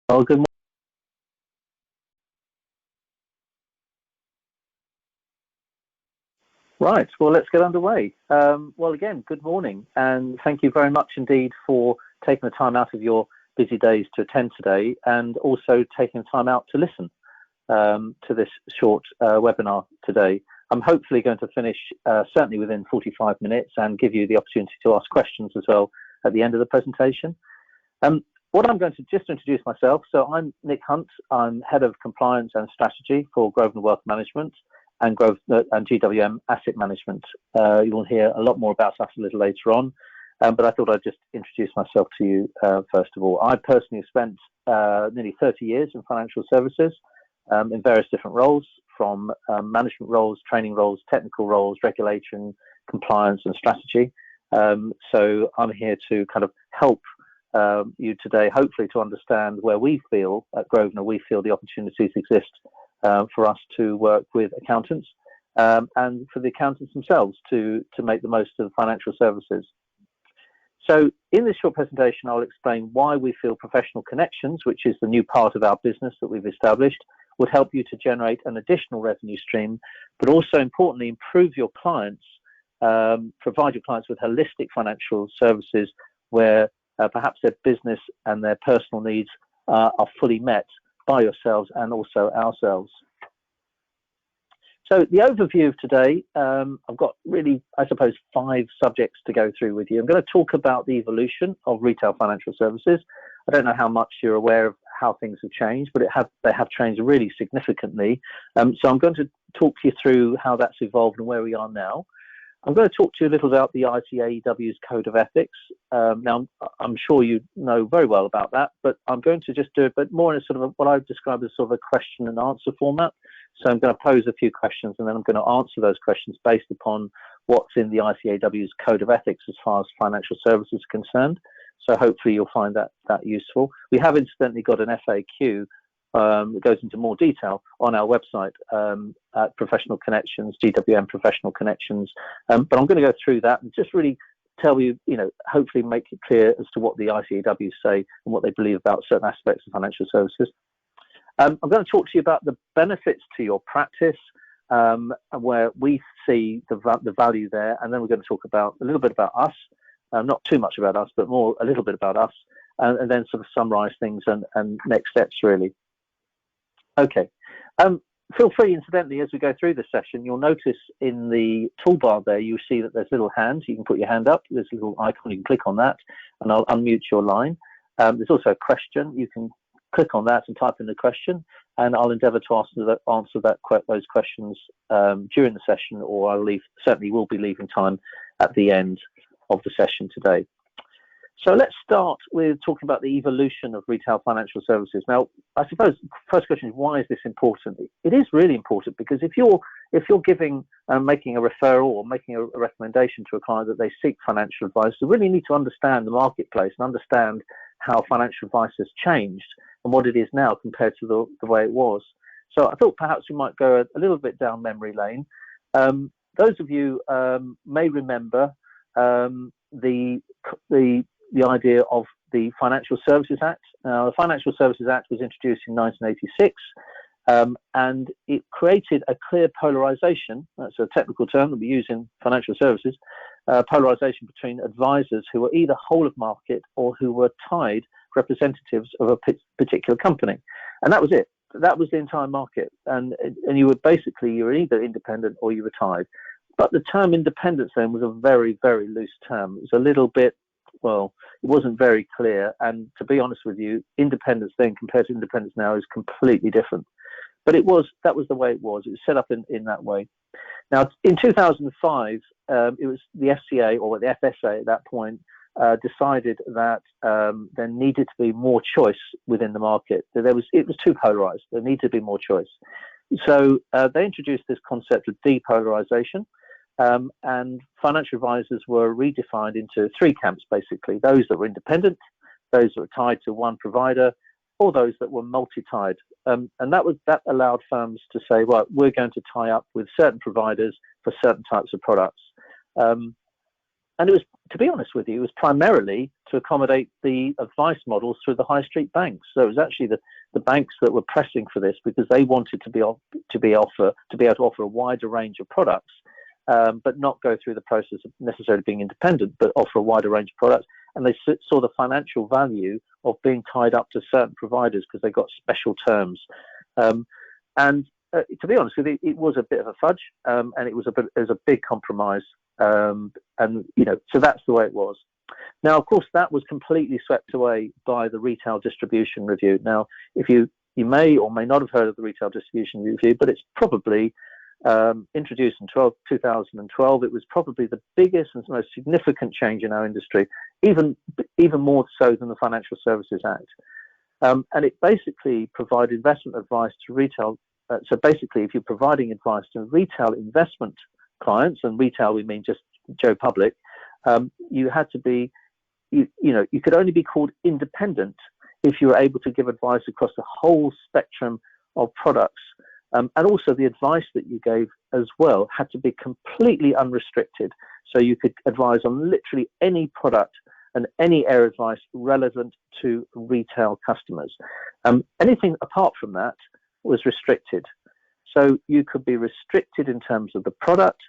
Well, good morning. Right, well, let's get underway. Well, again, good morning, and thank you very much indeed for taking the time out of your busy days to attend today, and also taking the time out to listen to this short webinar today. I'm hopefully going to finish certainly within 45 minutes and give you the opportunity to ask questions as well at the end of the presentation. What I'm going to just introduce myself. So I'm Nick Hunt. I'm Head of Compliance and Strategy for Grosvenor Wealth Management and GWM Asset Management. You will hear a lot more about us a little later on, but I thought I'd just introduce myself to you first of all. I personally have spent nearly 30 years in financial services in various different roles, from management roles, training roles, technical roles, regulation, compliance and strategy. So I'm here to kind of help you today, hopefully, to understand where we feel at Grosvenor, we feel the opportunities exist for us to work with accountants and for the accountants themselves to make the most of financial services. So in this short presentation, I'll explain why we feel Professional Connections, which is the new part of our business that we've established, would help you to generate an additional revenue stream, but also importantly, improve your clients, provide your clients with holistic financial services where perhaps their business and their personal needs are fully met by yourselves and also ourselves. So the overview of today, I've got really, I suppose, 5 subjects to go through with you. I'm going to talk about the evolution of retail financial services. I don't know how much you're aware of how things have changed, but they have changed really significantly. So I'm going to talk you through how that's evolved and where we are now. I'm going to talk to you a little about the ICAEW's Code of Ethics. Now, I'm sure you know very well about that, but I'm going to just do it, but more in a sort of what I would describe as sort of a question and answer format. So I'm going to pose a few questions, and then I'm going to answer those questions based upon what's in the ICAEW's Code of Ethics as far as financial services are concerned. So hopefully you'll find that useful. We have incidentally got an FAQ that goes into more detail on our website at Professional Connections, GWM Professional Connections. But I'm going to go through that and just really tell you, hopefully make it clear as to what the ICAEW say and what they believe about certain aspects of financial services. I'm going to talk to you about the benefits to your practice, and where we see the value there, and then we're going to talk about a little bit about us, not too much about us, but more a little bit about us, and then sort of summarize things and next steps really. Okay. Feel free, incidentally, as we go through the session, you'll notice in the toolbar there, you see that there's little hands. You can put your hand up. There's a little icon. You can click on that, and I'll unmute your line. There's also a question. You can click on that and type in the question, and I'll endeavour to answer those questions during the session, or certainly will be leaving time at the end of the session today. So let's start with talking about the evolution of retail financial services. Now, I suppose the first question is, why is this important? It is really important because if you're giving making a referral or making a recommendation to a client that they seek financial advice, you really need to understand the marketplace and understand how financial advice has changed and what it is now compared to the way it was. So I thought perhaps we might go a little bit down memory lane. Those of you may remember the idea of the Financial Services Act. The Financial Services Act was introduced in 1986, and it created a clear polarization. That's a technical term that we use in financial services. Polarization between advisors who were either whole of market or who were tied representatives of a particular company, and that was it. That was the entire market, and you were either independent or you were tied. But the term independence then was a very, very loose term. It was a little bit, well, it wasn't very clear. And to be honest with you, independence then compared to independence now is completely different. But that was the way it was. It was set up in that way. Now, in 2005, it was the FCA or the FSA at that point decided that there needed to be more choice within the market. It was too polarized. There needed to be more choice. So they introduced this concept of depolarization. And financial advisors were redefined into 3 camps, basically: those that were independent, those that were tied to one provider, or those that were multi-tied. And that allowed firms to say, well, we're going to tie up with certain providers for certain types of products. And it was to be honest with you, it was primarily to accommodate the advice models through the high street banks. So it was actually the banks that were pressing for this because they wanted to be able to offer a wider range of products, but not go through the process of necessarily being independent, but offer a wider range of products. And they saw the financial value of being tied up to certain providers because they got special terms. To be honest with you, it was a bit of a fudge, and it was a big compromise. So that's the way it was. Now, of course, that was completely swept away by the Retail Distribution Review. Now, if you may or may not have heard of the Retail Distribution Review, but it's probably introduced in 2012. It was probably the biggest and most significant change in our industry, even more so than the Financial Services Act. And it basically provided investment advice to retail. So basically, if you're providing advice to retail investment clients, and retail we mean just Joe Public, you had to be, you could only be called independent if you were able to give advice across the whole spectrum of products. And also the advice that you gave as well had to be completely unrestricted. So you could advise on literally any product and any area of advice relevant to retail customers. Anything apart from that was restricted. So you could be restricted in terms of the product,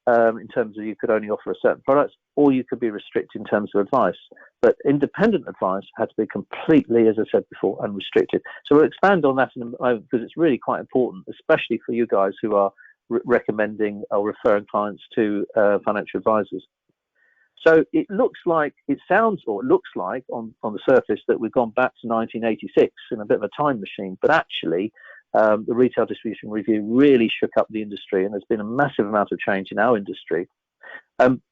in terms of you could only offer a certain product, or you could be restricted in terms of advice. But independent advice had to be completely, as I said before, unrestricted. So we'll expand on that in a moment because it's really quite important, especially for you guys who are recommending or referring clients to financial advisors. So it looks like on the surface that we've gone back to 1986 in a bit of a time machine, but actually the Retail Distribution Review really shook up the industry, and there's been a massive amount of change in our industry.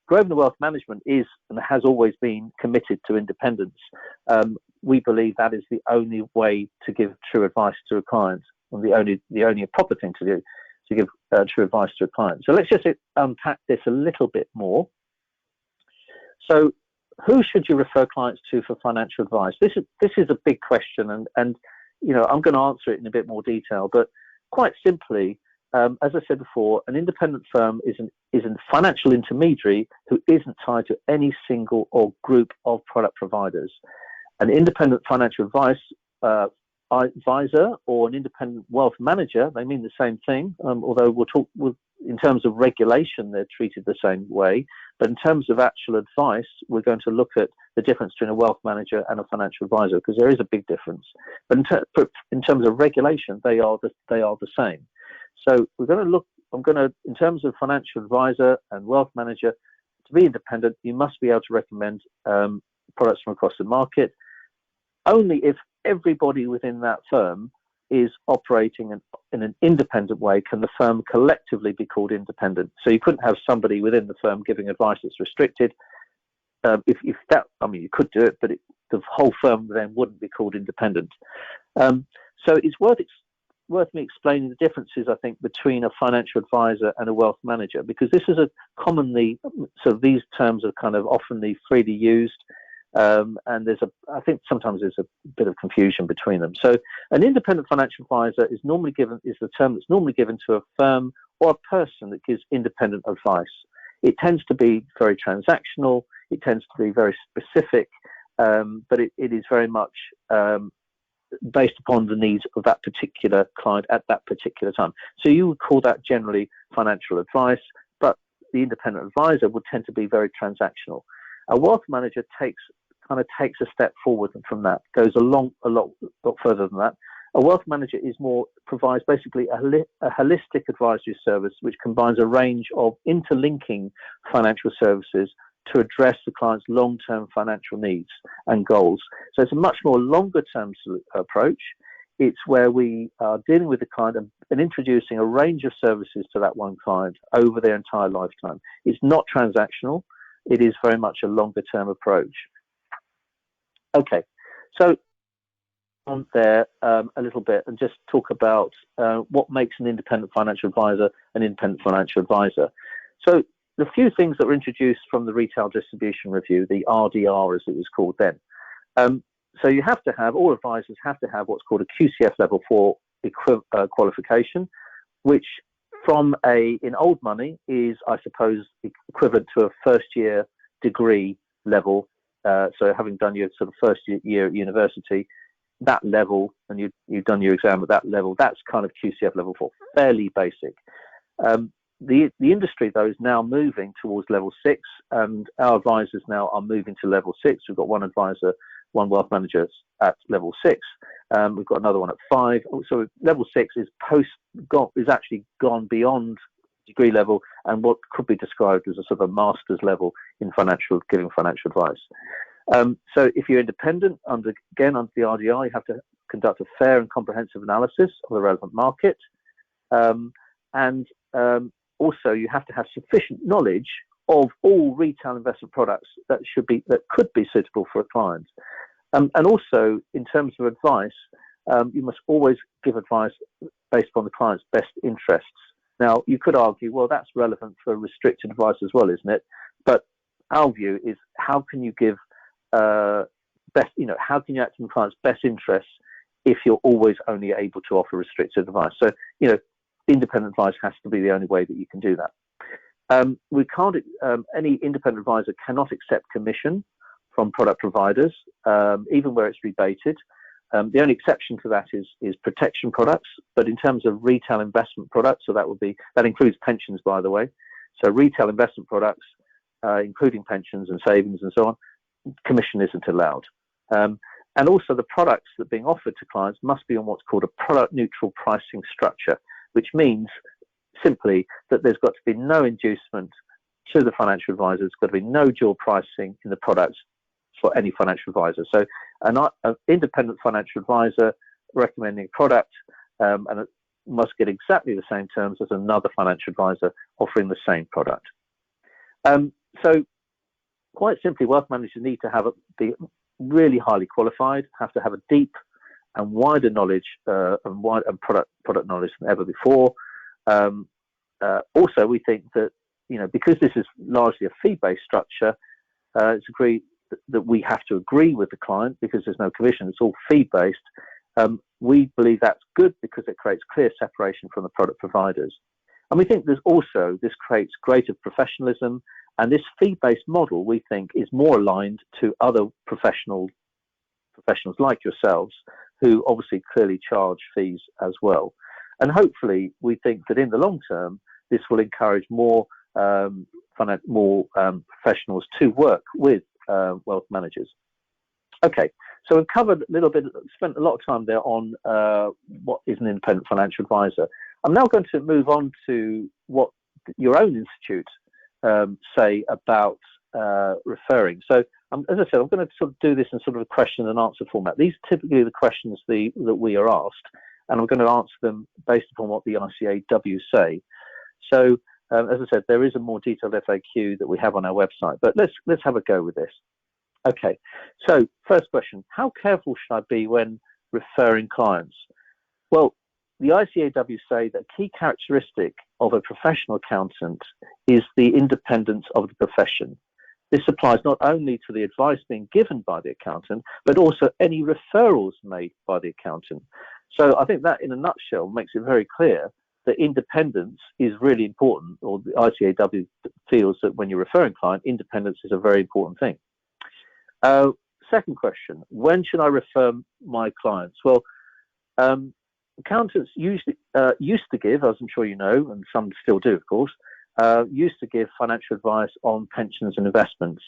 Grosvenor Wealth Management is and has always been committed to independence. We believe that is the only way to give true advice to a client, and the only proper thing to do to give true advice to a client. So let's just unpack this a little bit more. So who should you refer clients to for financial advice? This is a big question, and I'm going to answer it in a bit more detail, but quite simply, as I said before, an independent firm is a financial intermediary who isn't tied to any single or group of product providers. An independent financial advice advisor or an independent wealth manager, they mean the same thing, although in terms of regulation, they're treated the same way. But in terms of actual advice, we're going to look at the difference between a wealth manager and a financial advisor, because there is a big difference. But in terms of regulation, they are the same. So we're going to look. In terms of financial advisor and wealth manager, to be independent, you must be able to recommend products from across the market. Only if everybody within that firm is operating in an independent way can the firm collectively be called independent. So you couldn't have somebody within the firm giving advice that's restricted. You could do it, but the whole firm then wouldn't be called independent. So it's worth me explaining the differences, I think, between a financial advisor and a wealth manager, because this is these terms are kind of often freely used. And I think sometimes there's a bit of confusion between them. So an independent financial advisor is the term that's normally given to a firm or a person that gives independent advice. It tends to be very transactional. It tends to be very specific, but it is very much based upon the needs of that particular client at that particular time. So you would call that generally financial advice, but the independent advisor would tend to be very transactional. A wealth manager takes a step forward from that, goes a lot further than that. A wealth manager provides basically a holistic advisory service which combines a range of interlinking financial services to address the client's long-term financial needs and goals. So it's a much more longer-term approach. It's where we are dealing with the client and introducing a range of services to that one client over their entire lifetime. It's not transactional. It is very much a longer-term approach. Okay, so on there a little bit and just talk about what makes an independent financial advisor an independent financial advisor. So the few things that were introduced from the Retail Distribution Review, the RDR as it was called then. So all advisors have to have what's called a QCF level 4 qualification, which in old money is, I suppose, equivalent to a first year degree level, so having done your sort of first year at university, that level, and you've done your exam at that level, that's kind of QCF level 4, fairly basic. The industry, though, is now moving towards level 6, and our advisors now are moving to level 6. We've got one advisor, one wealth manager at level 6. We've got another one at 5. So level 6 is actually gone beyond degree level and what could be described as a sort of a master's level in giving financial advice. So if you're independent, under the RDR, you have to conduct a fair and comprehensive analysis of the relevant market, and also you have to have sufficient knowledge of all retail investment products that could be suitable for a client. And also, in terms of advice, you must always give advice based upon the client's best interests. Now, you could argue, well, that's relevant for restricted advice as well, isn't it? But our view is, how can you give how can you act in the client's best interests if you're always only able to offer restricted advice? So, independent advice has to be the only way that you can do that. We can't. Any independent advisor cannot accept commission from product providers, even where it's rebated. The only exception to that is protection products. But in terms of retail investment products, so that includes pensions, by the way. So retail investment products, including pensions and savings and so on, commission isn't allowed. And also the products that are being offered to clients must be on what's called a product neutral pricing structure, which means simply that there's got to be no inducement to the financial advisor. There's got to be no dual pricing in the products for any financial advisor. So an independent financial advisor recommending a product and it must get exactly the same terms as another financial advisor offering the same product. So quite simply, wealth managers need to be really highly qualified, have to have a deep and wider knowledge and product knowledge than ever before. Also, we think that because this is largely a fee-based structure, it's agreed that we have to agree with the client because there's no commission. It's all fee-based. We believe that's good because it creates clear separation from the product providers, and we think this creates greater professionalism. And this fee-based model, we think, is more aligned to other professionals like yourselves, who obviously clearly charge fees as well. And hopefully, we think that in the long term, this will encourage more professionals to work with wealth managers. Okay, so we've covered a little bit, spent a lot of time there on what is an independent financial advisor. I'm now going to move on to what your own institute say about referring. So, as I said, I'm going to sort of do this in sort of a question and answer format. These are typically the questions that we are asked, and I'm going to answer them based upon what the ICAW say. So, as I said, there is a more detailed FAQ that we have on our website, but let's have a go with this. Okay, so first question, how careful should I be when referring clients? Well, the ICAW say that a key characteristic of a professional accountant is the independence of the profession. This applies not only to the advice being given by the accountant, but also any referrals made by the accountant. So I think that in a nutshell makes it very clear that independence is really important, or the ICAW feels that when you're referring a client, independence is a very important thing. Second question, when should I refer my clients? Well, accountants used to give, as I'm sure you know, and some still do, of course, used to give financial advice on pensions and investments.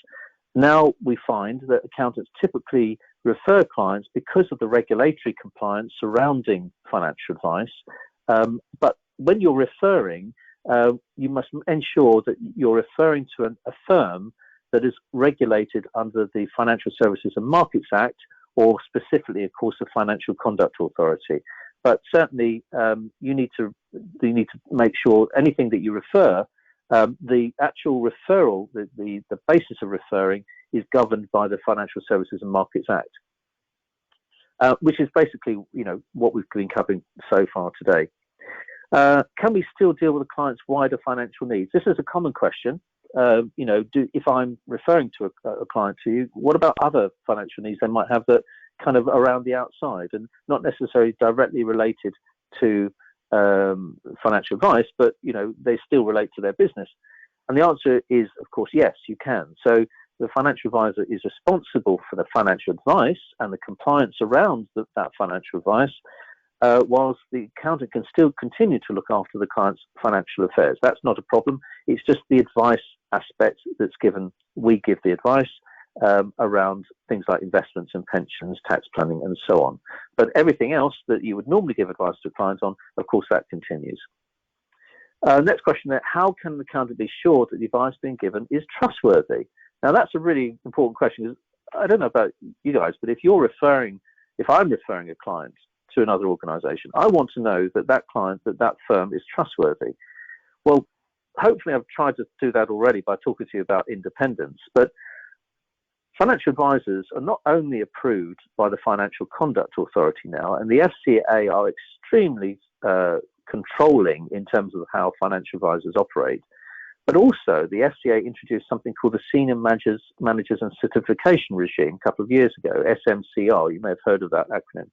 Now we find that accountants typically refer clients because of the regulatory compliance surrounding financial advice. But when you're referring, you must ensure that you're referring to a firm that is regulated under the Financial Services and Markets Act, or specifically, of course, the Financial Conduct Authority. But certainly, you need to make sure anything that you refer, the actual referral, the basis of referring, is governed by the Financial Services and Markets Act, which is basically, what we've been covering so far today. Can we still deal with a client's wider financial needs? This is a common question. If I'm referring to a client to you, what about other financial needs they might have that kind of around the outside and not necessarily directly related to financial advice, but they still relate to their business? And the answer is, of course, yes, you can. So the financial advisor is responsible for the financial advice and the compliance around that financial advice, whilst the accountant can still continue to look after the client's financial affairs. That's not a problem. It's just the advice aspect that's given. We give the advice around things like investments and pensions, tax planning, and so on. But everything else that you would normally give advice to a client on, of course, that continues. Next question there, how can the accountant be sure that the advice being given is trustworthy? Now, that's a really important question. I don't know about you guys, but if I'm referring a client to another organization, I want to know that that client, that firm is trustworthy. Well, hopefully I've tried to do that already by talking to you about independence, but financial advisors are not only approved by the Financial Conduct Authority now, and the FCA are extremely controlling in terms of how financial advisors operate, but also the FCA introduced something called the Senior Managers and Certification Regime a couple of years ago, SMCR. You may have heard of that acronym.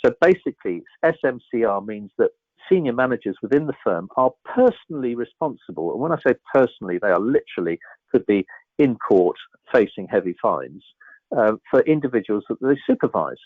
So basically, SMCR means that senior managers within the firm are personally responsible. And when I say personally, they are literally could be in court facing heavy fines for individuals that they supervise.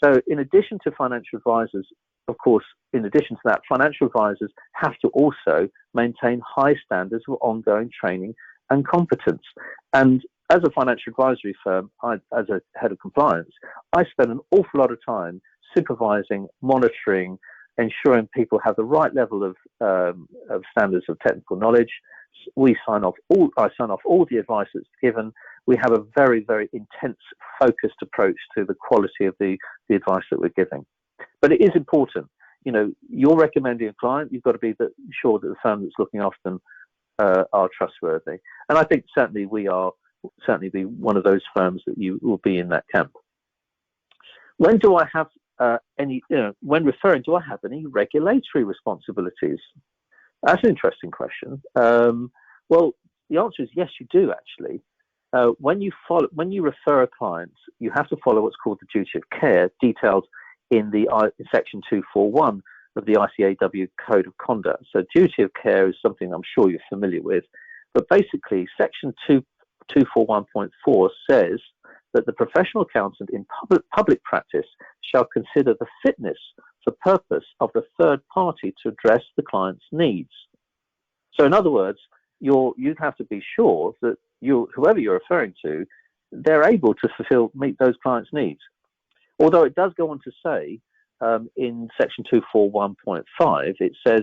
So in addition to financial advisors, of course, in addition to that, financial advisors have to also maintain high standards of ongoing training and competence. And as a financial advisory firm, as a head of compliance, I spend an awful lot of time supervising, monitoring, ensuring people have the right level of standards of technical knowledge. I sign off all the advice that's given. We have a very, very intense, focused approach to the quality of the advice that we're giving. But it is important, you're recommending a client, you've got to be sure that the firm that's looking after them are trustworthy. And I think certainly we are be one of those firms that you will be in that camp. When do I have when referring, do I have any regulatory responsibilities? That's an interesting question. Well, the answer is yes, you do actually. When you refer a client, you have to follow what's called the duty of care, detailed in section 241 of the ICAW Code of Conduct. So duty of care is something I'm sure you're familiar with, but basically section 241.4 says that the professional accountant in public practice shall consider the fitness for purpose of the third party to address the client's needs. So in other words, you'd have to be sure that whoever you're referring to, they're able to meet those clients' needs. Although it does go on to say in section 241.5, it says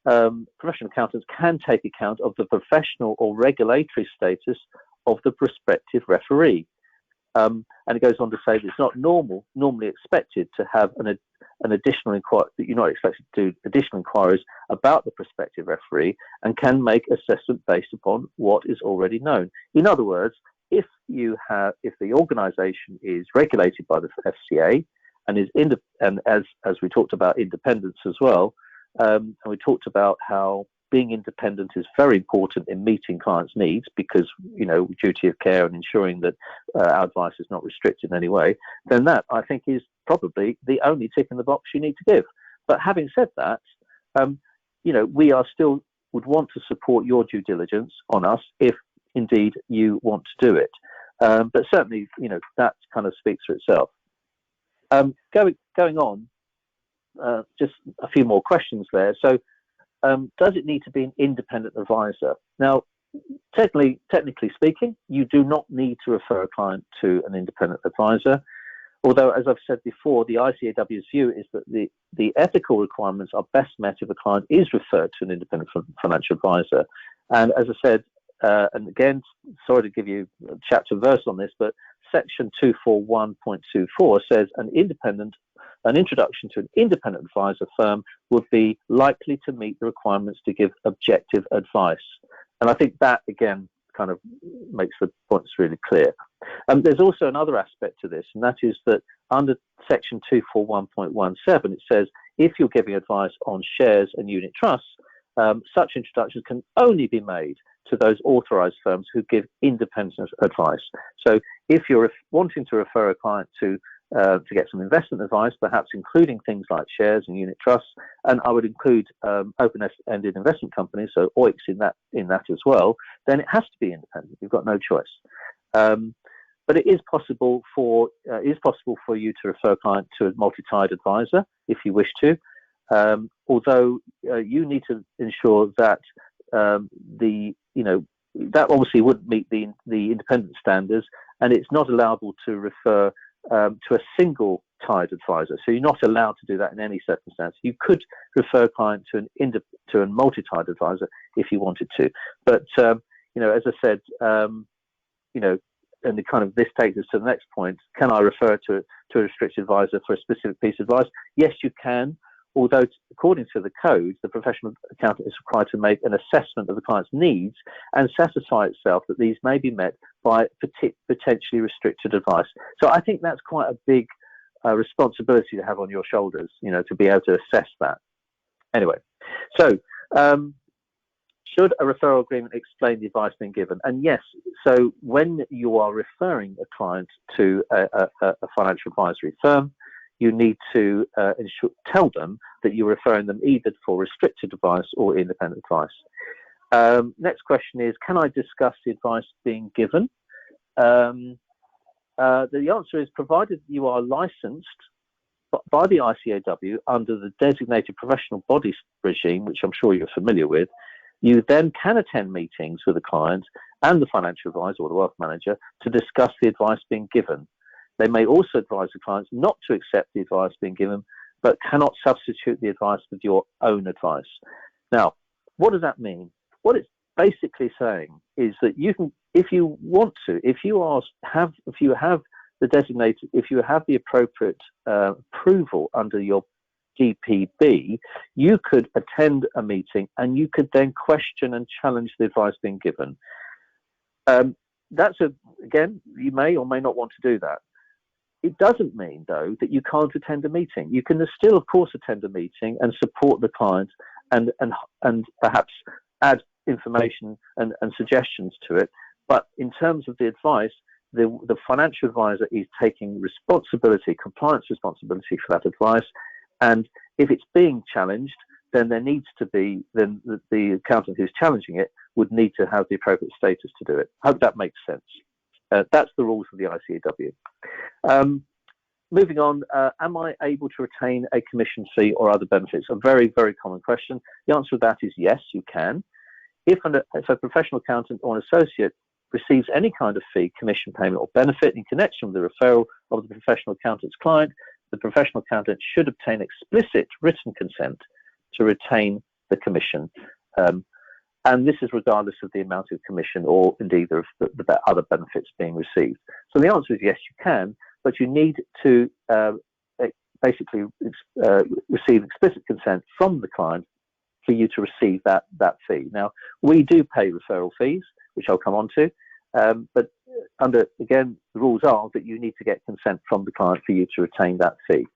professional accountants can take account of the professional or regulatory status of the prospective referee. And it goes on to say that it's not normally expected to have an additional inquiry, that you're not expected to do additional inquiries about the prospective referee, and can make assessment based upon what is already known. In other words, if the organisation is regulated by the FCA and is and as we talked about independence as well, and we talked about how being independent is very important in meeting clients' needs because, duty of care and ensuring that our advice is not restricted in any way, then that, I think, is probably the only tick in the box you need to give. But having said that, we are still would want to support your due diligence on us if indeed you want to do it. But certainly, that kind of speaks for itself. Going on, just a few more questions there. So, does it need to be an independent advisor? Now, technically speaking, you do not need to refer a client to an independent advisor. Although, as I've said before, the ICAW's view is that the ethical requirements are best met if a client is referred to an independent financial advisor. And as I said, and again, sorry to give you a chapter verse on this, but section 241.24 says an introduction to an independent advisor firm would be likely to meet the requirements to give objective advice. And I think that, again, kind of makes the points really clear. There's also another aspect to this, and that is that under section 241.17, it says if you're giving advice on shares and unit trusts, such introductions can only be made to those authorized firms who give independent advice. So if you're wanting to refer a client to get some investment advice, perhaps including things like shares and unit trusts, and I would include open-ended investment companies, so OICs in that as well, then it has to be independent. You've got no choice. But it is possible for you to refer a client to a multi-tied advisor if you wish to. Although you need to ensure that that obviously wouldn't meet the independent standards, and it's not allowable to refer to a single tied advisor. So you're not allowed to do that in any circumstance. You could refer a client to a multi-tied advisor if you wanted to, but as I said, and this takes us to the next point. Can I refer to a restricted advisor for a specific piece of advice? Yes, you can. Although, according to the code, the professional accountant is required to make an assessment of the client's needs and satisfy itself that these may be met by potentially restricted advice. So I think that's quite a big responsibility to have on your shoulders, to be able to assess that. Anyway, so should a referral agreement explain the advice being given? And yes, so when you are referring a client to a financial advisory firm, you need to tell them that you're referring them either for restricted advice or independent advice. Next question is, can I discuss the advice being given? The answer is, provided you are licensed by the ICAW under the designated professional body regime, which I'm sure you're familiar with, you then can attend meetings with the client and the financial advisor or the wealth manager to discuss the advice being given. They may also advise the clients not to accept the advice being given, but cannot substitute the advice with your own advice. Now, what does that mean? What it's basically saying is that you can, if you want to, if you have the appropriate approval under your GPB, you could attend a meeting and you could then question and challenge the advice being given. Again, you may or may not want to do that. It doesn't mean, though, that you can't attend a meeting. You can still, of course, attend a meeting and support the client and perhaps add information and suggestions to it. But in terms of the advice, the financial advisor is taking responsibility, compliance responsibility for that advice. And if it's being challenged, then there needs to be, then the accountant who's challenging it would need to have the appropriate status to do it. I hope that makes sense. That's the rules of the ICAW. Moving on, am I able to retain a commission fee or other benefits? A very, very common question. The answer to that is yes, you can. If a professional accountant or an associate receives any kind of fee, commission payment or benefit in connection with the referral of the professional accountant's client, the professional accountant should obtain explicit written consent to retain the commission. And this is regardless of the amount of commission or indeed of the other benefits being received. So the answer is yes, you can, but you need to basically receive explicit consent from the client for you to receive that fee. Now, we do pay referral fees, which I'll come on to, but again, the rules are that you need to get consent from the client for you to retain that fee.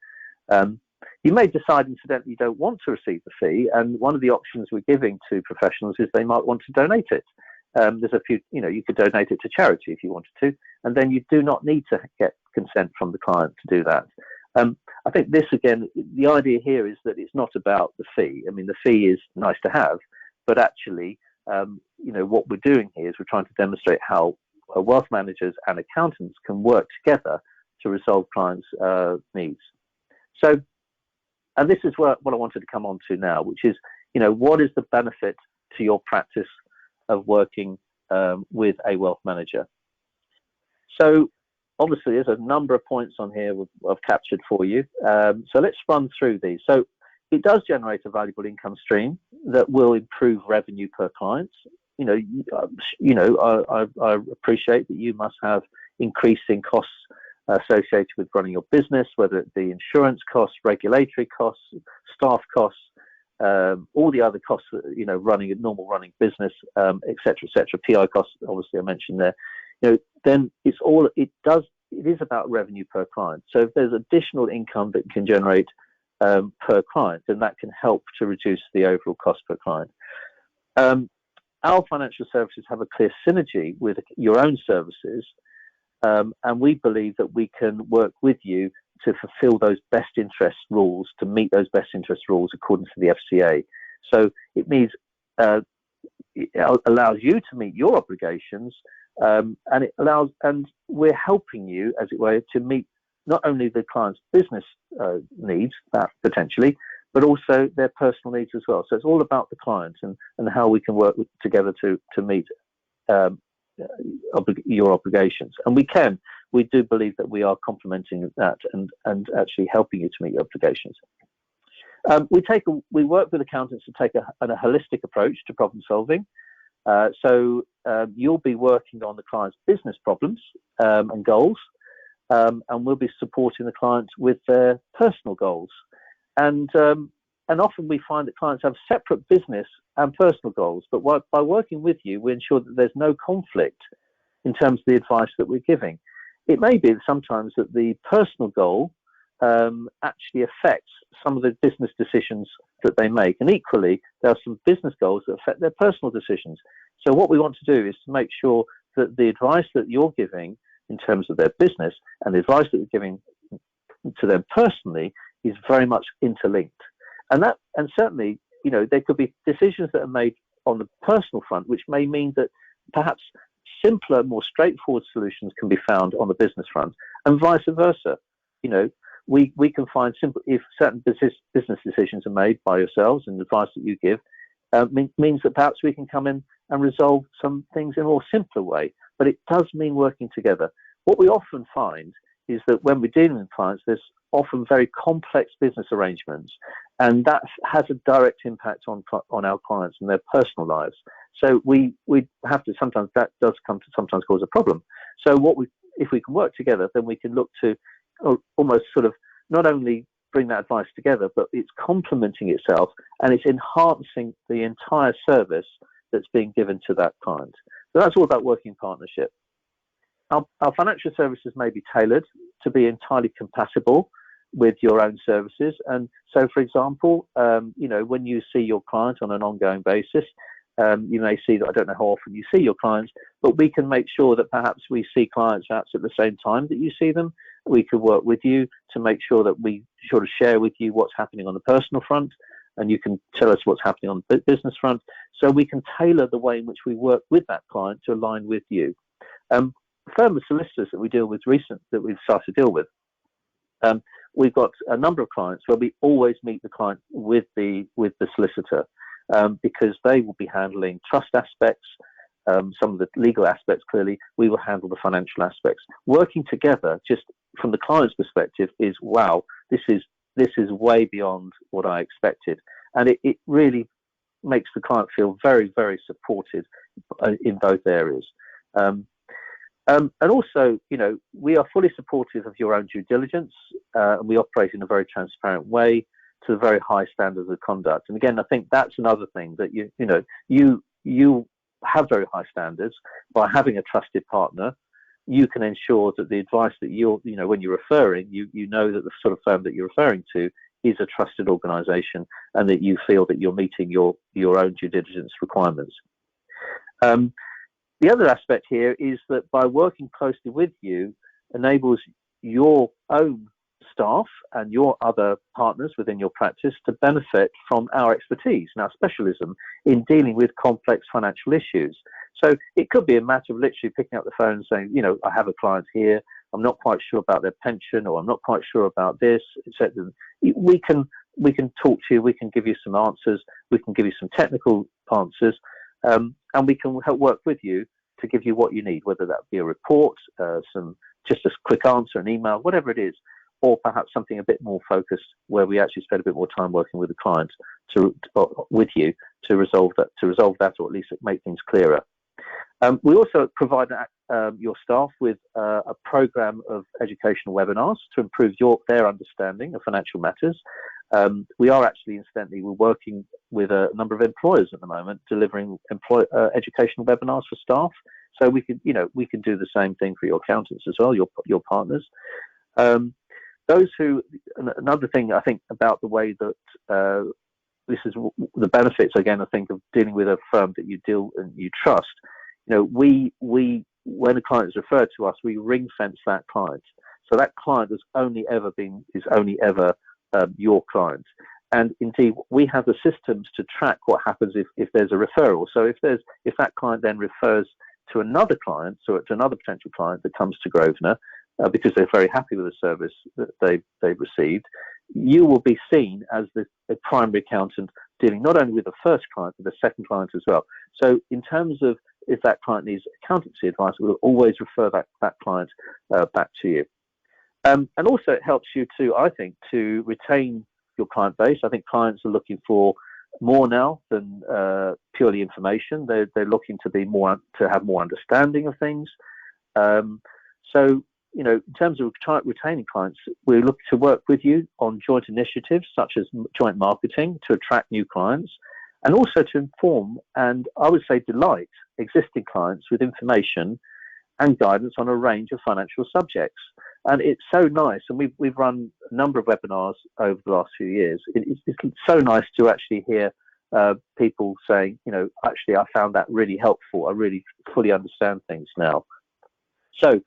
You may decide, incidentally, you don't want to receive the fee, and one of the options we're giving to professionals is they might want to donate it. There's a few, you could donate it to charity if you wanted to, and then you do not need to get consent from the client to do that. I think this, again, the idea here is that it's not about the fee. I mean, the fee is nice to have, but actually, what we're doing here is we're trying to demonstrate how wealth managers and accountants can work together to resolve clients' needs. So, and this is what I wanted to come on to now, which is, what is the benefit to your practice of working with a wealth manager? So, obviously, there's a number of points on here I've captured for you. So let's run through these. So it does generate a valuable income stream that will improve revenue per client. I appreciate that you must have increasing costs associated with running your business, whether it be insurance costs, regulatory costs, staff costs, all the other costs, running a normal running business, et cetera, PI costs, obviously I mentioned there. Then it is about revenue per client. So if there's additional income that can generate per client, then that can help to reduce the overall cost per client. Our financial services have a clear synergy with your own services, and we believe that we can work with you to fulfill those best interest rules, to meet those best interest rules according to the FCA. So it means it allows you to meet your obligations And it allows, and we're helping you, as it were, to meet not only the client's business needs, that potentially, but also their personal needs as well. So it's all about the client and how we can work together to meet your obligations. And we do believe that we are complementing that and actually helping you to meet your obligations. We work with accountants to take a holistic approach to problem solving. So you'll be working on the client's business problems and goals, and we'll be supporting the clients with their personal goals. And often we find that clients have separate business and personal goals, but by working with you, we ensure that there's no conflict in terms of the advice that we're giving. It may be that sometimes that the personal goal actually affects some of the business decisions that they make, and equally there are some business goals that affect their personal decisions. So what we want to do is to make sure that the advice that you're giving in terms of their business and the advice that you're giving to them personally is very much interlinked. And certainly, there could be decisions that are made on the personal front, which may mean that perhaps simpler, more straightforward solutions can be found on the business front, and vice versa. We can find simple, if certain business decisions are made by yourselves and the advice that you give means that perhaps we can come in and resolve some things in a more simpler way. But it does mean working together. What we often find is that when we're dealing with clients, there's often very complex business arrangements, and that has a direct impact on our clients and their personal lives. So we have to sometimes, that does sometimes cause a problem. So if we can work together, then we can look to almost sort of not only bring that advice together, but it's complementing itself and it's enhancing the entire service that's being given to that client. So that's all about working partnership. Our financial services may be tailored to be entirely compatible with your own services. And so, for example, when you see your client on an ongoing basis, you may see that, I don't know how often you see your clients, but we can make sure that perhaps we see clients perhaps at the same time that you see them. We could work with you to make sure that we sort of share with you what's happening on the personal front, and you can tell us what's happening on the business front. So we can tailor the way in which we work with that client to align with you. Firm of solicitors that we deal with that we've started to deal with, we've got a number of clients where we always meet the client with the solicitor, because they will be handling trust aspects, some of the legal aspects. Clearly, we will handle the financial aspects. Working together, just from the client's perspective, is wow. This is way beyond what I expected, and it really makes the client feel very, very supported in both areas. And also, we are fully supportive of your own due diligence, and we operate in a very transparent way to a very high standards of conduct. And again, I think that's another thing that you have very high standards. By having a trusted partner, you can ensure that the advice that when you're referring, you know that the sort of firm that you're referring to is a trusted organisation, and that you feel that you're meeting your own due diligence requirements. The other aspect here is that by working closely with you enables your own staff and your other partners within your practice to benefit from our expertise and our specialism in dealing with complex financial issues. So it could be a matter of literally picking up the phone and saying, I have a client here, I'm not quite sure about their pension, or I'm not quite sure about this, etc. We can talk to you, we can give you some answers, we can give you some technical answers, and we can help work with you to give you what you need, whether that be a report, just a quick answer, an email, whatever it is, or perhaps something a bit more focused where we actually spend a bit more time working with the client with you to resolve that, or at least make things clearer. We also provide your staff with a program of educational webinars to improve their understanding of financial matters. We are actually, incidentally, we're working with a number of employers at the moment, delivering educational webinars for staff. So we can do the same thing for your accountants as well, your partners. Another thing I think about the way that this is the benefits, again, I think, of dealing with a firm that you deal and you trust. When a client is referred to us, we ring fence that client. So that client is only ever your client. And indeed, we have the systems to track what happens if there's a referral. So if that client then refers to another client, so to another potential client that comes to Grosvenor because they're very happy with the service that they've received, you will be seen as the primary accountant dealing not only with the first client, but the second client as well. So in terms of if that client needs accountancy advice, we'll always refer that client back to you. And also it helps you I think, to retain your client base. I think clients are looking for more now than purely information. They're looking to have more understanding of things. So, in terms of retaining clients, we look to work with you on joint initiatives such as joint marketing to attract new clients, and also to inform and, I would say, delight existing clients with information and guidance on a range of financial subjects. And it's so nice, and we've run a number of webinars over the last few years. It's so nice to actually hear people saying, actually, I found that really helpful. I really fully understand things now. So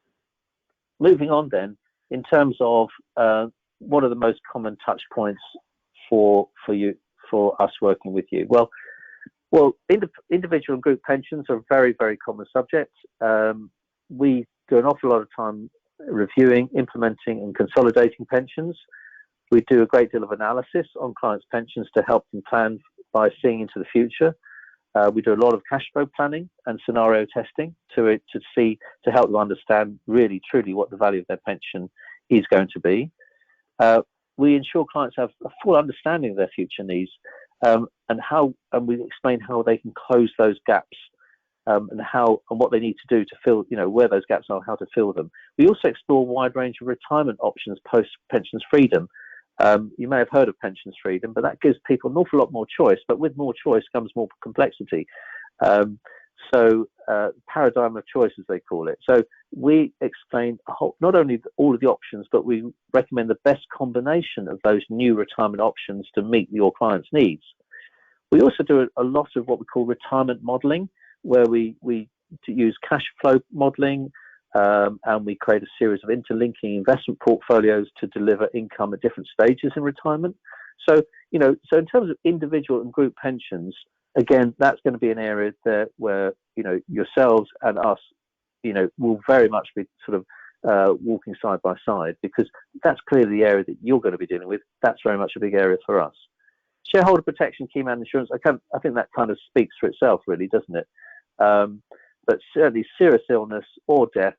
moving on then, in terms of what are the most common touch points for us working with you? Well, individual and group pensions are a very, very common subject. We do an awful lot of time reviewing, implementing and consolidating pensions. We do a great deal of analysis on clients' pensions to help them plan by seeing into the future. We do a lot of cash flow planning and scenario testing to help them understand really, truly what the value of their pension is going to be. We ensure clients have a full understanding of their future needs, and we explain how they can close those gaps, and what they need to do to fill, where those gaps are, how to fill them. We also explore a wide range of retirement options post pensions freedom. You may have heard of pensions freedom, but that gives people an awful lot more choice. But with more choice comes more complexity. Paradigm of choice, as they call it. So we explain not only all of the options, but we recommend the best combination of those new retirement options to meet your client's needs. We also do a lot of what we call retirement modelling, where we use cash flow modelling, and we create a series of interlinking investment portfolios to deliver income at different stages in retirement. So in terms of individual and group pensions, again, that's going to be an area where yourselves and us, will very much be sort of walking side by side, because that's clearly the area that you're going to be dealing with. That's very much a big area for us. Shareholder protection, key man insurance. I think that kind of speaks for itself, really, doesn't it? But certainly serious illness or death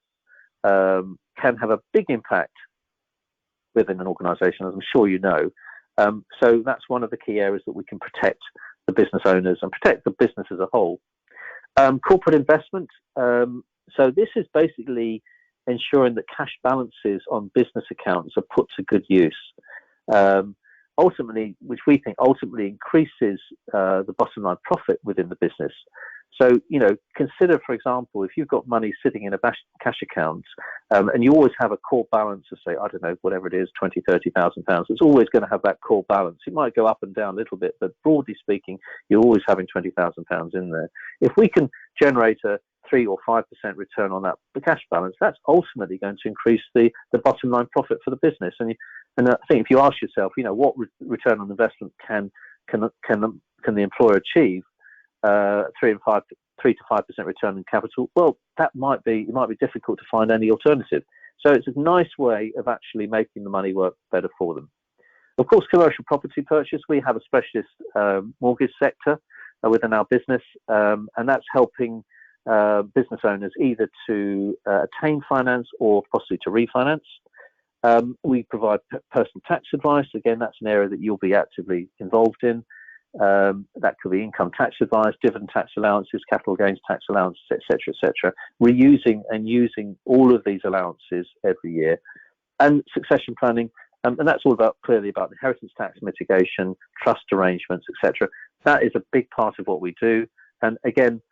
can have a big impact within an organisation, as I'm sure you know. So that's one of the key areas that we can protect the business owners and protect the business as a whole. Corporate investment. So this is basically ensuring that cash balances on business accounts are put to good use. Which we think ultimately increases the bottom line profit within the business. So, consider, for example, if you've got money sitting in a cash account, and you always have a core balance of, say, I don't know, whatever it is, £20,000, £30,000, it's always going to have that core balance. It might go up and down a little bit, but broadly speaking, you're always having £20,000 in there. If we can generate a 3 or 5% return on the cash balance, that's ultimately going to increase the bottom line profit for the business. And I think if you ask yourself, what return on investment can the employer achieve, 3 to 5% return on capital, well, it might be difficult to find any alternative. So it's a nice way of actually making the money work better for them. Of course, commercial property purchase, we have a specialist mortgage sector within our business, and that's helping business owners either to attain finance or possibly to refinance. We provide personal tax advice. Again, that's an area that you'll be actively involved in. That could be income tax advice, dividend tax allowances, capital gains tax allowances, etc., etc. We're using all of these allowances every year. And succession planning, and that's all clearly about inheritance tax mitigation, trust arrangements, etc. That is a big part of what we do. And again,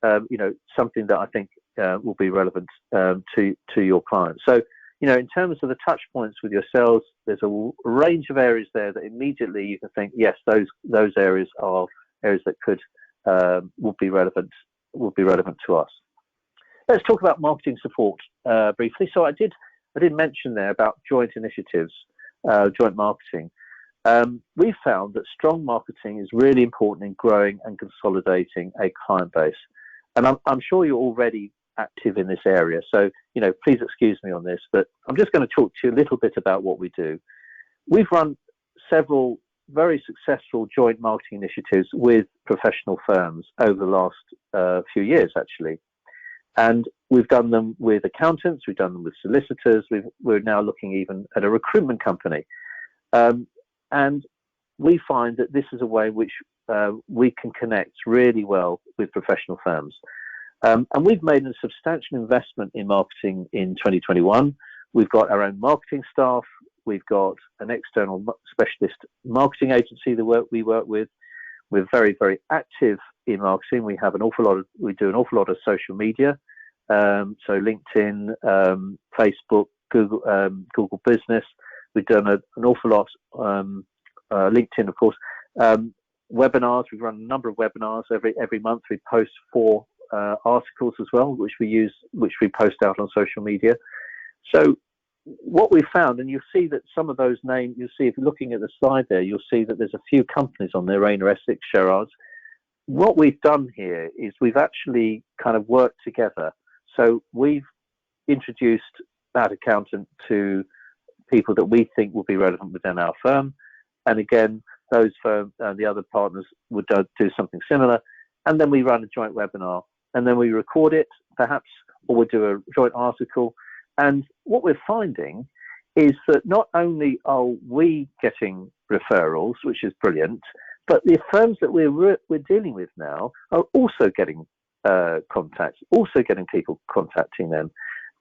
something that I think will be relevant to your clients. So, in terms of the touch points with yourselves, there's a range of areas there that immediately you can think, yes, those areas are areas that will be relevant to us. Let's talk about marketing support briefly. So I did mention there about joint initiatives, joint marketing. We found that strong marketing is really important in growing and consolidating a client base. And I'm sure you're already active in this area. So, please excuse me on this, but I'm just going to talk to you a little bit about what we do. We've run several very successful joint marketing initiatives with professional firms over the last few years, actually. And we've done them with accountants, we've done them with solicitors, we're now looking even at a recruitment company. And we find that this is a way in which we can connect really well with professional firms. And we've made a substantial investment in marketing in 2021. We've got our own marketing staff. We've got an external specialist marketing agency that we work with. We're very, very active in marketing. We do an awful lot of social media. So LinkedIn, Facebook, Google Business. We've done an awful lot. LinkedIn, of course. Webinars. We've run a number of webinars every month. We post 4 articles as well, which we post out on social media. So what we found, and you'll see that some of those names, you'll see if you're looking at the slide there, you'll see that there's a few companies on there, Rayner, Essex, Sherrard's. What we've done here is we've actually kind of worked together. So we've introduced that accountant to people that we think will be relevant within our firm. And again, those firms, the other partners would do something similar. And then we run a joint webinar, and then we record it, perhaps, or we do a joint article. And what we're finding is that not only are we getting referrals, which is brilliant, but the firms that we're dealing with now are also getting contacts, also getting people contacting them.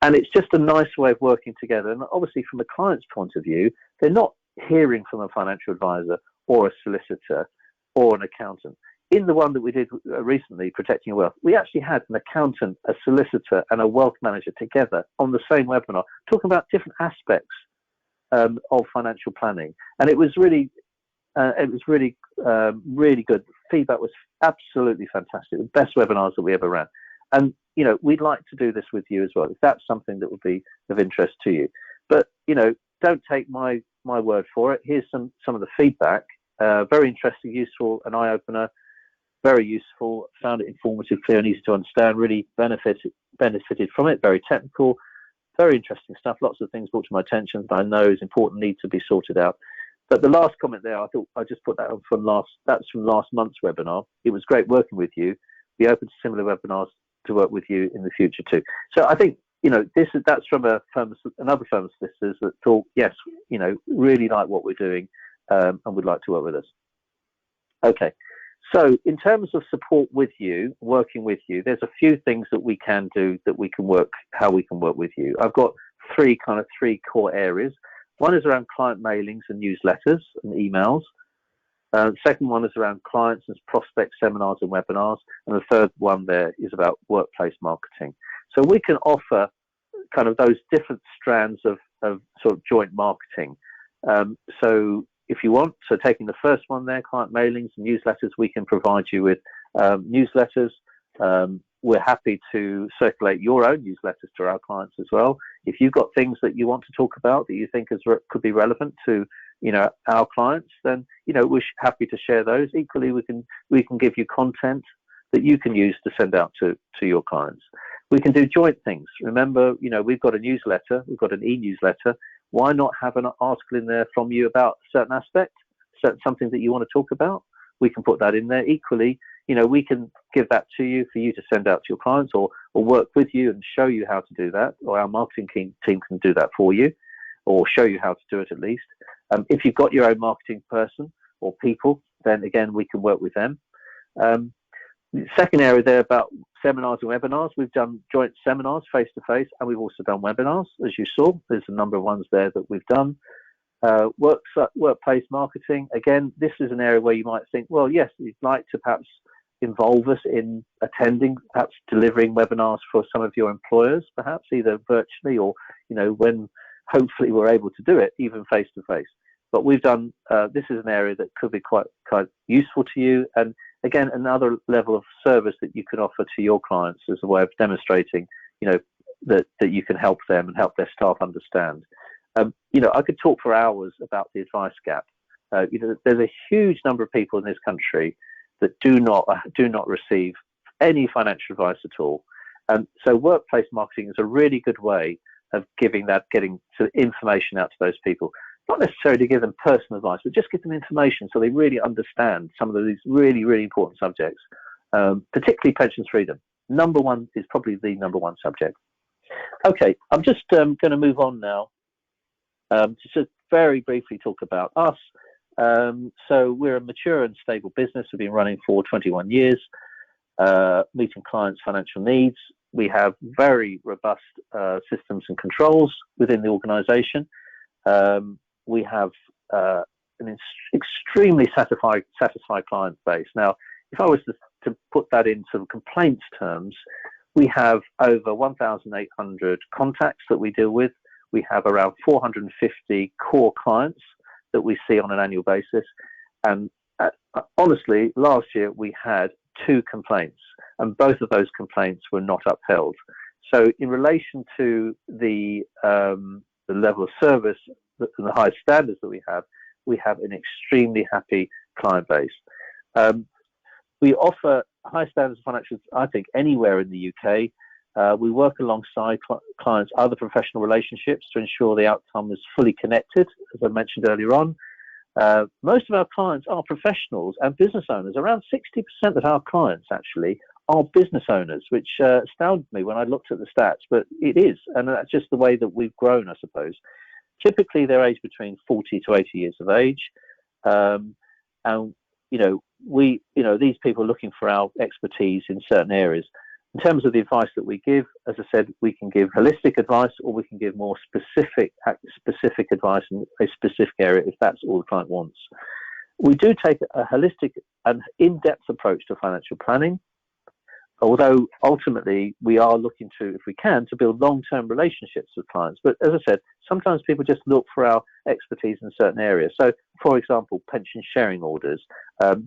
And it's just a nice way of working together. And obviously, from a client's point of view, they're not hearing from a financial advisor or a solicitor or an accountant. In the one that we did recently, Protecting Your Wealth, we actually had an accountant, a solicitor, and a wealth manager together on the same webinar, talking about different aspects of financial planning. And it was really good. Feedback was absolutely fantastic. The best webinars that we ever ran. And we'd like to do this with you as well, if that's something that would be of interest to you. But don't take my word for it. Here's some of the feedback. Very interesting, useful, an eye-opener. Very useful, found it informative, clear and easy to understand, really benefited from it, very technical, very interesting stuff, lots of things brought to my attention that I know is important, need to be sorted out. But the last comment there, I thought I just put that on that's from last month's webinar. It was great working with you. Be open to similar webinars to work with you in the future too. So I think, that's from another firm of solicitors that thought, yes, really like what we're doing and would like to work with us. Okay. So in terms of support with you, working with you, there's a few things that we can do how we can work with you. I've got three core areas. One is around client mailings and newsletters and emails. Second one is around clients and prospect seminars and webinars. And the third one there is about workplace marketing. So we can offer kind of those different strands of sort of joint marketing. So if you want, so taking the first one there, client mailings and newsletters, we can provide you with newsletters. We're happy to circulate your own newsletters to our clients as well. If you've got things that you want to talk about that you think could be relevant to our clients, then we're happy to share those. Equally, we can give you content that you can use to send out to your clients. We can do joint things. Remember, we've got a newsletter, we've got an e-newsletter. Why not have an article in there from you about a certain aspect, something that you want to talk about? We can put that in there. Equally, we can give that to you for you to send out to your clients or work with you and show you how to do that, or our marketing team can do that for you or show you how to do it at least. If you've got your own marketing person or people, then again, we can work with them. The second area there about seminars and webinars, we've done joint seminars face-to-face, and we've also done webinars, as you saw. There's a number of ones there that we've done. Workplace marketing, again, this is an area where you might think, well, yes, you'd like to perhaps involve us in attending, perhaps delivering webinars for some of your employers, perhaps either virtually or, when hopefully we're able to do it, even face-to-face. But we've done, this is an area that could be quite useful to you. And again, another level of service that you can offer to your clients as a way of demonstrating, that you can help them and help their staff understand. I could talk for hours about the advice gap. There's a huge number of people in this country that do not receive any financial advice at all. And so workplace marketing is a really good way of getting information out to those people. Not necessarily to give them personal advice, but just give them information so they really understand some of these really, really important subjects, particularly pensions freedom. Number one is probably the number one subject. Okay, I'm just going to move on now to just very briefly talk about us. So we're a mature and stable business. We've been running for 21 years, meeting clients' financial needs. We have very robust systems and controls within the organisation. We have an extremely satisfied client base. Now, if I was to put that in some complaints terms, we have over 1,800 contacts that we deal with. We have around 450 core clients that we see on an annual basis. And honestly, last year we had 2 complaints, and both of those complaints were not upheld. So in relation to the level of service and the high standards that we have an extremely happy client base. We offer high standards of financial, I think, anywhere in the UK. We work alongside clients' other professional relationships to ensure the outcome is fully connected, as I mentioned earlier on. Most of our clients are professionals and business owners. Around 60% of our clients actually are business owners, which astounded me when I looked at the stats, but it is, and that's just the way that we've grown, I suppose. Typically, they're aged between 40 to 80 years of age, and these people are looking for our expertise in certain areas. In terms of the advice that we give, as I said, we can give holistic advice, or we can give more specific advice in a specific area if that's all the client wants. We do take a holistic and in-depth approach to financial planning, although ultimately we are looking to, if we can, to build long-term relationships with clients. But as I said, sometimes people just look for our expertise in certain areas. So, for example, pension sharing orders,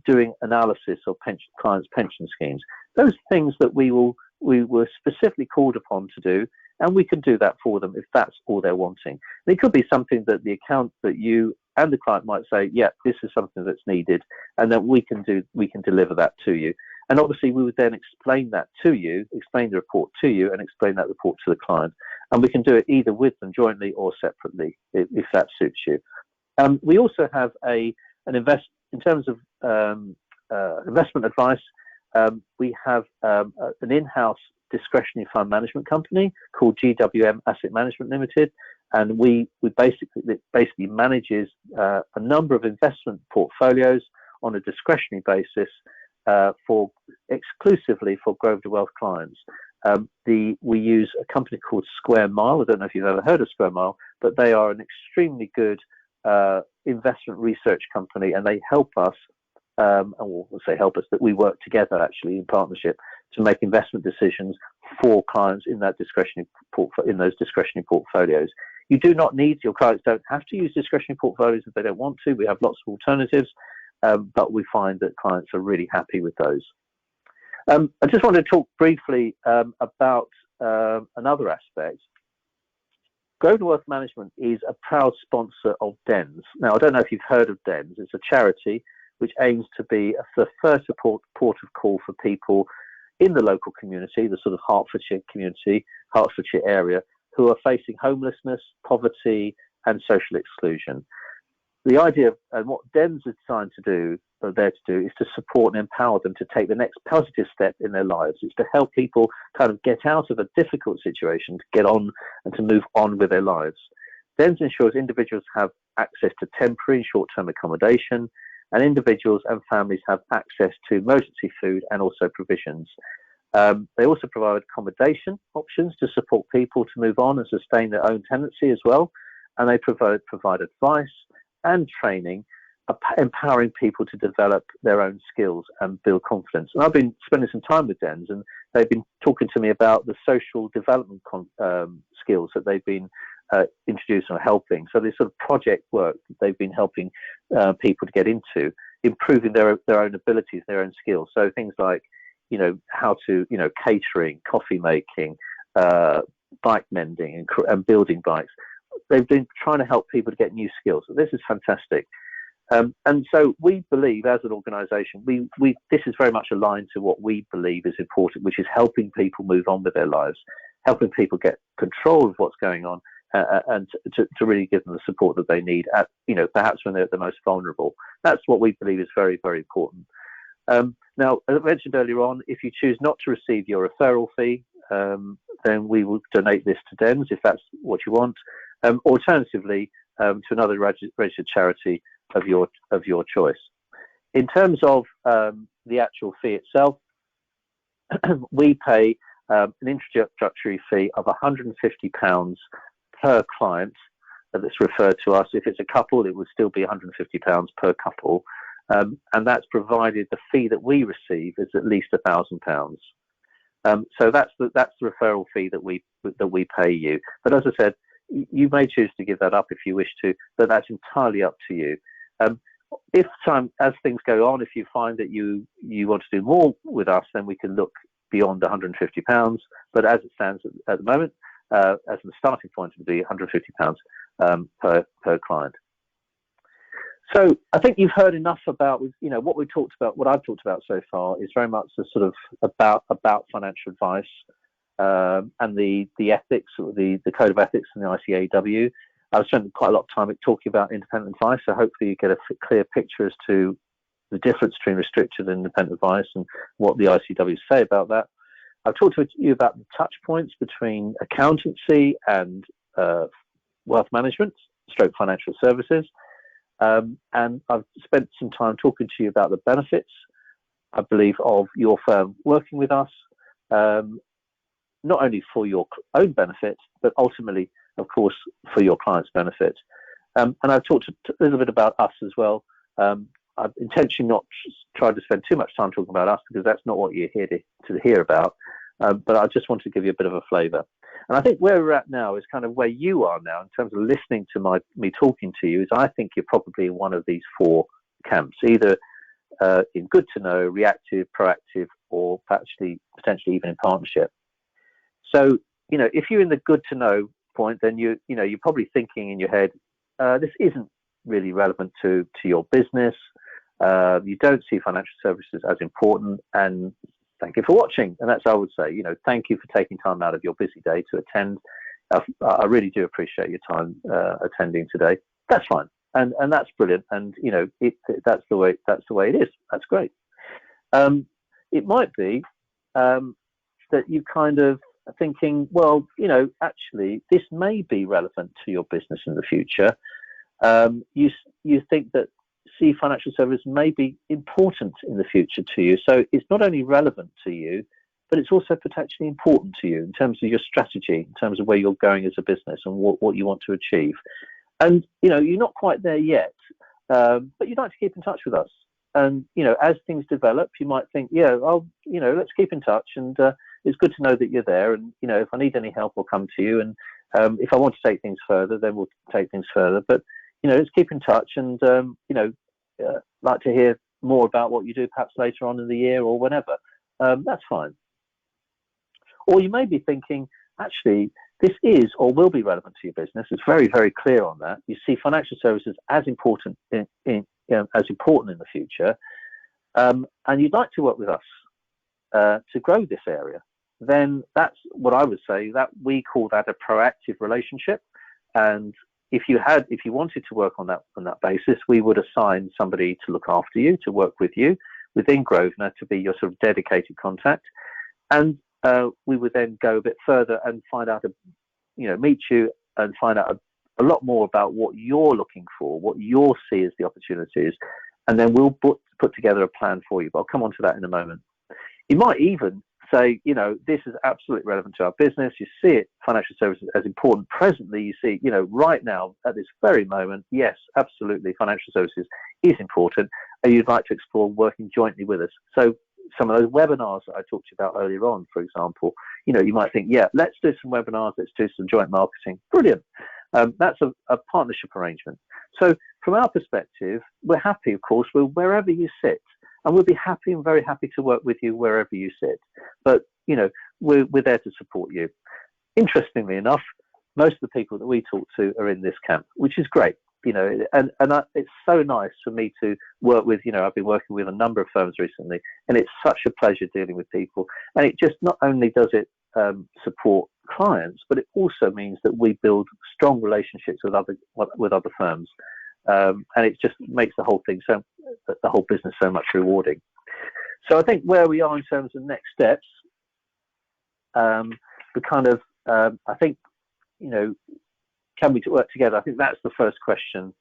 doing analysis of clients' pension schemes. Those things that we were specifically called upon to do, and we can do that for them if that's all they're wanting. And it could be something that the account that you and the client might say, yeah, this is something that's needed, and that we can deliver that to you. And obviously, we would then explain that to you, explain the report to you, and explain that report to the client. And we can do it either with them jointly or separately, if that suits you. We also have in terms of investment advice, we have an in-house discretionary fund management company called GWM Asset Management Limited, and we basically manages a number of investment portfolios on a discretionary basis exclusively for Grosvenor Wealth clients. We use a company called Square Mile. I don't know if you've ever heard of Square Mile, but they are an extremely good investment research company, and they help us, and we'll say help us, that we work together actually in partnership to make investment decisions for clients in those discretionary portfolios. You do not need, your clients don't have to use discretionary portfolios if they don't want to. We have lots of alternatives, but we find that clients are really happy with those. I just want to talk briefly about another aspect. Grosvenor Wealth Management is a proud sponsor of DENS. Now, I don't know if you've heard of DENS. It's a charity which aims to be the first port of call for people in the local community, the sort of Hertfordshire community, Hertfordshire area, who are facing homelessness, poverty, and social exclusion. The idea of, and what DENS is designed to do, are there to do, is to support and empower them to take the next positive step in their lives. It's to help people kind of get out of a difficult situation, to get on and to move on with their lives. DENS ensures individuals have access to temporary and short-term accommodation, and individuals and families have access to emergency food and also provisions. They also provide accommodation options to support people to move on and sustain their own tenancy as well. And they provide advice and training, empowering people to develop their own skills and build confidence. And I've been spending some time with DENS, and they've been talking to me about the social development skills that they've been introducing or helping. So this sort of project work that they've been helping people to get into, improving their own abilities, their own skills. So things like, how to, catering, coffee making, bike mending, and building bikes. They've been trying to help people to get new skills. So this is fantastic. And so we believe, as an organisation, this is very much aligned to what we believe is important, which is helping people move on with their lives, helping people get control of what's going on, and to really give them the support that they need at, perhaps when they're at the most vulnerable. That's what we believe is very, very important. Now, as I mentioned earlier on, if you choose not to receive your referral fee, then we will donate this to DENS if that's what you want. Alternatively, to another registered charity of your choice. In terms of the actual fee itself, we pay an introductory fee of £150 per client that's referred to us. If it's a couple, it would still be £150 per couple, and that's provided the fee that we receive is at least £1,000. So that's the referral fee that we pay you. But as I said, you may choose to give that up if you wish to, but that's entirely up to you. If as things go on, if you find that you want to do more with us, then we can look beyond £150. But as it stands at the moment, as the starting point, it would be £150 per client. So I think you've heard enough about, what we talked about. What I've talked about so far is very much the sort of about financial advice and the ethics, or the code of ethics and the ICAEW. I've spent quite a lot of time talking about independent advice, so hopefully you get a clear picture as to the difference between restricted and independent advice and what the ICAEW say about that. I've talked to you about the touch points between accountancy and wealth management, stroke financial services. And I've spent some time talking to you about the benefits, I believe, of your firm working with us, not only for your own benefit, but ultimately, of course, for your clients' benefit. And I've talked a little bit about us as well. I've intentionally not tried to spend too much time talking about us, because that's not what you're here to hear about. But I just want to give you a bit of a flavour. And I think where we're at now is kind of where you are now in terms of listening to me talking to you. Is I think you're probably in one of these four camps, either in good to know, reactive, proactive, or potentially even in partnership. So, if you're in the good to know point, then you're probably thinking in your head, this isn't really relevant to your business. You don't see financial services as important, and thank you for watching. And that's, I would say, thank you for taking time out of your busy day to attend. I really do appreciate your time attending today. That's fine, and that's brilliant. And that's the way it is. That's great. It might be that you kind of are thinking, well, actually, this may be relevant to your business in the future. You think that financial service may be important in the future to you. So it's not only relevant to you, but it's also potentially important to you in terms of your strategy, in terms of where you're going as a business and what you want to achieve. And, you're not quite there yet, but you'd like to keep in touch with us. And, as things develop, you might think, let's keep in touch. And it's good to know that you're there. And, if I need any help, I'll come to you. And if I want to take things further, then we'll take things further. But, let's keep in touch and, like to hear more about what you do perhaps later on in the year or whenever. That's fine. Or you may be thinking, actually, this is or will be relevant to your business. It's very, very clear on that. You see financial services as important in the future, and you'd like to work with us to grow this area. Then that's what I would say, that we call that a proactive relationship. And if you wanted to work on that basis, we would assign somebody to look after you, to work with you within Grosvenor, to be your sort of dedicated contact. And we would then go a bit further and find out, meet you and find out a lot more about what you're looking for, what you'll see as the opportunities, and then we'll put together a plan for you. But I'll come on to that in a moment. You might even say, this is absolutely relevant to our business. You see it, financial services, as important presently. You see, right now, at this very moment, yes, absolutely, financial services is important, and you'd like to explore working jointly with us. So some of those webinars that I talked to you about earlier on, for example, you might think, let's do some webinars, let's do some joint marketing. Brilliant. That's a partnership arrangement. So from our perspective, we're happy, of course, wherever you sit. And we'll be happy and very happy to work with you wherever you sit. But, we're there to support you. Interestingly enough, most of the people that we talk to are in this camp, which is great. it's so nice for me to work with, I've been working with a number of firms recently, and it's such a pleasure dealing with people. And it just not only does it support clients, but it also means that we build strong relationships with other firms, and it just makes the whole business so much rewarding. So I think where we are in terms of next steps, I think, can we work together? I think that's the first question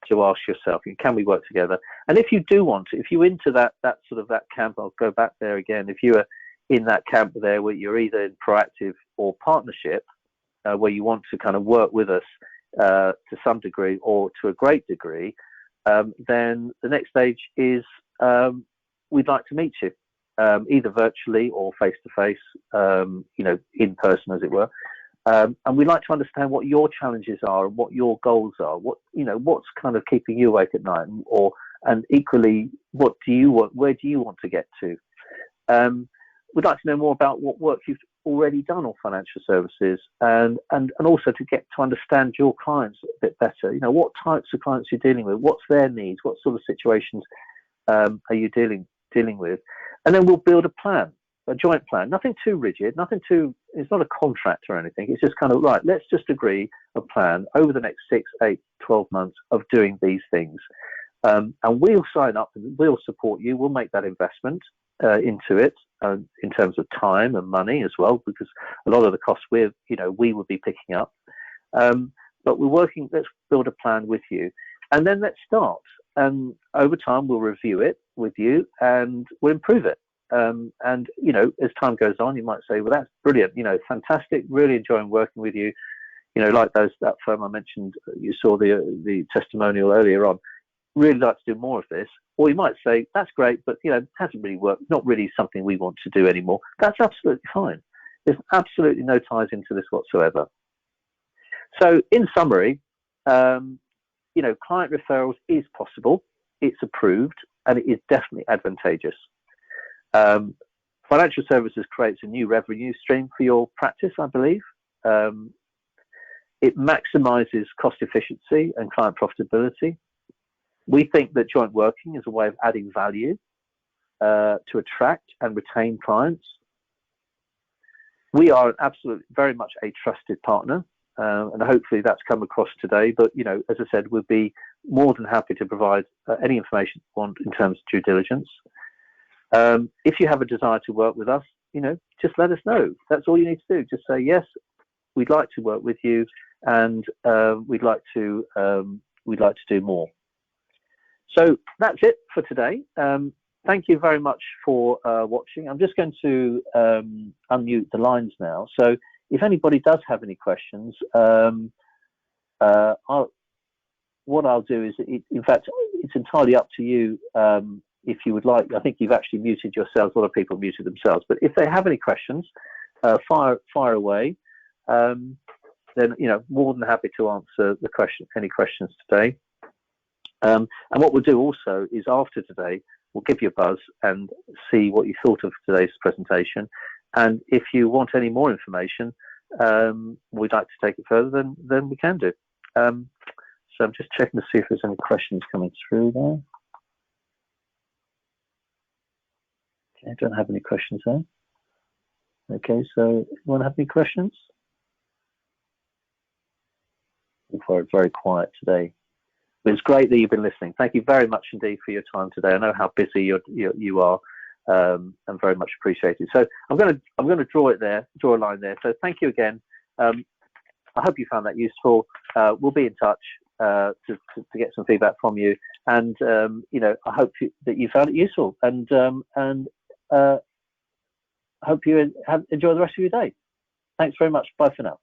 to ask yourself. Can we work together? And if you do want to, if you're into that camp, I'll go back there again. If you are in that camp there where you're either in proactive or partnership, where you want to kind of work with us to some degree or to a great degree, then the next stage is we'd like to meet you, either virtually or face to face, in person, as it were. And we'd like to understand what your challenges are and what your goals are. What's kind of keeping you awake at night, and equally, what do you want? Where do you want to get to? We'd like to know more about what work you've already done on financial services, and also to get to understand your clients a bit better. What types of clients you're dealing with, what's their needs, what sort of situations are you dealing with, and then we'll build a plan. A joint plan, nothing too rigid, it's not a contract or anything. It's just kind of, right, let's just agree a plan over the next 6, 8, 12 months of doing these things. And we'll sign up and we'll support you. We'll make that investment into it in terms of time and money as well, because a lot of the costs we would be picking up. But let's build a plan with you. And then let's start. And over time, we'll review it with you and we'll improve it. As time goes on, you might say, well, that's brilliant, fantastic, really enjoying working with you, like that firm I mentioned, you saw the testimonial earlier on, really like to do more of this. Or you might say, that's great, but hasn't really worked, not really something we want to do anymore. That's absolutely fine. There's absolutely no ties into this whatsoever. So in summary, client referrals is possible, it's approved, and it is definitely advantageous. Financial services creates a new revenue stream for your practice, I believe. It maximizes cost efficiency and client profitability. We think that joint working is a way of adding value to attract and retain clients. We are very much a trusted partner, and hopefully that's come across today. But, as I said, we'll be more than happy to provide any information you want in terms of due diligence. If you have a desire to work with us, just let us know. That's all you need to do. Just say, yes, we'd like to work with you, and we'd like to do more. So that's it for today. Thank you very much for watching. I'm just going to unmute the lines now. So if anybody does have any questions, what I'll do is, in fact, it's entirely up to you. If you would like, I think you've actually muted yourselves. A lot of people muted themselves. But if they have any questions, fire away. Then more than happy to answer any questions today. And what we'll do also is, after today, we'll give you a buzz and see what you thought of today's presentation. And if you want any more information, we'd like to take it further, then we can do. So I'm just checking to see if there's any questions coming through there. Okay, I don't have any questions there. Okay, so anyone have any questions? It's very quiet today. But it's great that you've been listening. Thank you very much indeed for your time today. I know how busy you are, and very much appreciated. So I'm going to draw a line there. So thank you again. I hope you found that useful. We'll be in touch to get some feedback from you, and I hope that you found it useful, and hope you enjoy the rest of your day. Thanks very much. Bye for now.